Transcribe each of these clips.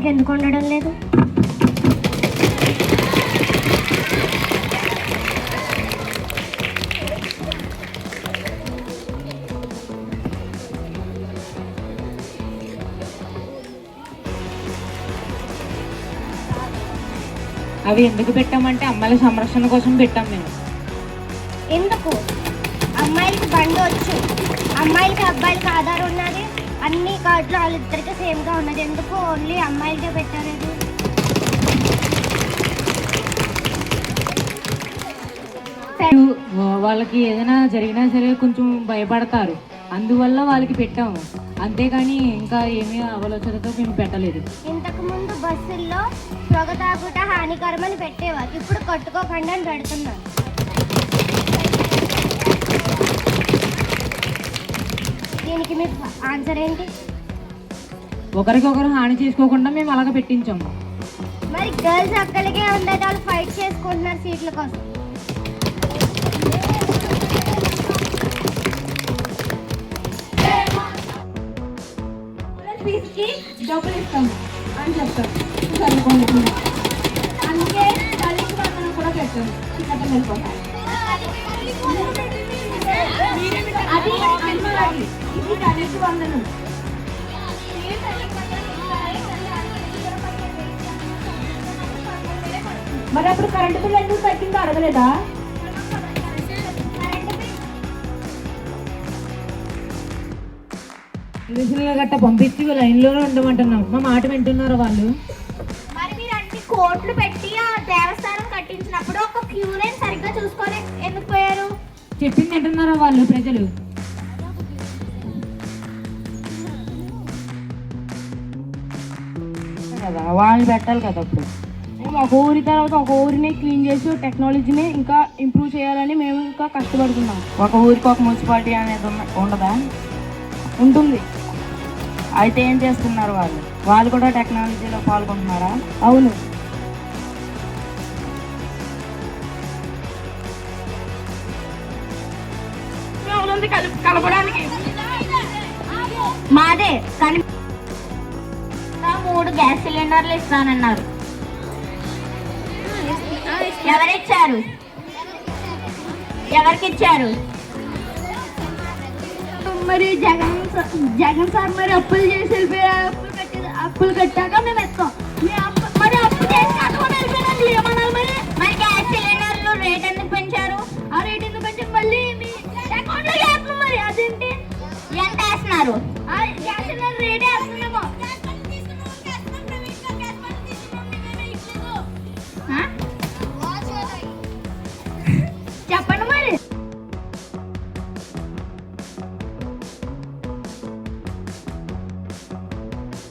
అమ్మాయిలకి ఎందుకు ఉండడం లేదు? అవి ఎందుకు పెట్టామంటే అమ్మాయిల సంరక్షణ కోసం పెట్టాం మేము. ఎందుకు? అమ్మాయిలకి బండి వచ్చు, అమ్మాయిలకి అబ్బాయిలకి ఆధార్ ఉన్నది, అన్ని కార్డులు వాళ్ళిద్దరికి సేమ్గా ఉన్నది. ఎందుకు ఓన్లీ అమ్మాయిలకే పెట్టలేదు? వాళ్ళకి ఏదైనా జరిగినా సరే కొంచెం భయపడతారు, అందువల్ల వాళ్ళకి పెట్టాము. అంతేగాని ఇంకా ఏమీ ఆలోచనతో మేము పెట్టలేదు. ఇంతకు ముందు బస్సుల్లో పొగ తాగుట హానికరమని పెట్టేవారు, ఇప్పుడు కట్టుకోకుండా అని పెడుతున్నారు. దీనికి మీ ఆన్సర్ ఏంటి? ఒకరికొకరు హాని చేసుకోకుండా మేము అలాగ పెట్టించాము. మరి గర్ల్స్ అక్కడికే ఉండేది, వాళ్ళు ఫైట్ చేసుకుంటున్నారు సీట్ల కోసం. డబ్బులు ఇస్తాము అని చెప్తాం, చదువుకోండి. అందుకే తల్లికి వందనం కూడా పెట్టాము, చట్టం వెళ్ళిపోతాం. అది అమ్మాయి, ఇది తల్లికి వందనం. మరి అప్పుడు కరెంటు బిల్లు ఎందుకు తగ్గిందో అడగలేదా? ఇంగ్లీషులు గట్ట పంపించి లైన్లోనే ఉండమంటున్నాం. మా మాట వింటున్నారు వాళ్ళు? మరి మీరు అన్ని కోట్లు పెట్టి ఆ దేవస్థానం కట్టించినప్పుడు ఒక క్యూ లైన్ సరిగ్గా చూసుకొని ఎందుకు పోయారు? చెప్పింది వింటున్నారా వాళ్ళు ప్రజలు? కదా వాళ్ళు పెట్టాలి కదా. అప్పుడు ఒక ఊరి తర్వాత ఒక ఊరిని క్లీన్ చేసి టెక్నాలజీని ఇంకా ఇంప్రూవ్ చేయాలని మేము ఇంకా కష్టపడుతున్నాం. ఒక ఊరికి ఒక మున్సిపాలిటీ అనేది ఉండదా? ఉంటుంది. అయితే ఏం చేస్తున్నారు వాళ్ళు? వాళ్ళు కూడా టెక్నాలజీలో పాల్గొంటున్నారా? అవును. కలపడానికి మాదే కానీ 3 గ్యాస్ సిలిండర్లు ఇస్తానన్నారు. ఎవరిచ్చారు? ఎవరికి ఇచ్చారు? మరి జగన్ సార్ మరి అప్పులు చేసి వెళ్ళిపోయారు. అప్పులు కట్టాక మేము ఇస్తాం. మరి అప్పు చేసి కట్టుకొని వెళ్ళిపోయినండి ఏమన్నారు? మరి గ్యాస్ సిలిండర్లు రేట్ ఎందుకు పెంచారు? ఆ రేట్ ఎందుకు పెంచారు? మళ్ళీ మీ అకౌంట్లో వేస్తున్నాం. మరి అదేంటి? ఎంత వేస్తున్నారు? గ్యాస్ సిలిండర్ రేటే వేస్తున్నాము. చెప్పండి మరి.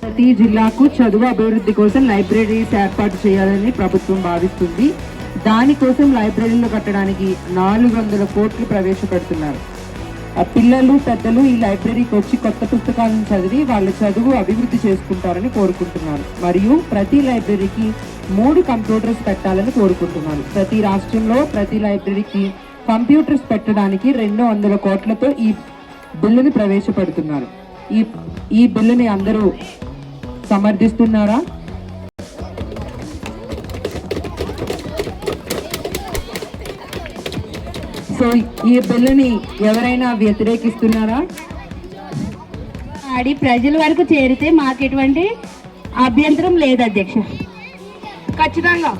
ప్రతి జిల్లాకు చదువు అభివృద్ధి కోసం లైబ్రరీస్ ఏర్పాటు చేయాలని ప్రభుత్వం భావిస్తుంది. దానికోసం లైబ్రరీలు కట్టడానికి 400 కోట్లు ప్రవేశపెడుతున్నారు. పిల్లలు పెద్దలు ఈ లైబ్రరీకి వచ్చి కొత్త పుస్తకాలను చదివి వాళ్ళ చదువు అభివృద్ధి చేసుకుంటారని కోరుకుంటున్నారు. మరియు ప్రతి లైబ్రరీకి 3 కంప్యూటర్స్ పెట్టాలని కోరుకుంటున్నారు. ప్రతి రాష్ట్రంలో ప్రతి లైబ్రరీకి కంప్యూటర్స్ పెట్టడానికి 200 కోట్లతో ఈ బిల్లుని ప్రవేశపెడుతున్నారు. ఈ బిల్లుని అందరూ సమర్థిస్తున్నారా? సో ఈ బిల్లుని ఎవరైనా వ్యతిరేకిస్తున్నారా? ప్రజల వరకు చేరితే మాకు ఎటువంటి అభ్యంతరం లేదు అధ్యక్ష. ఖచ్చితంగా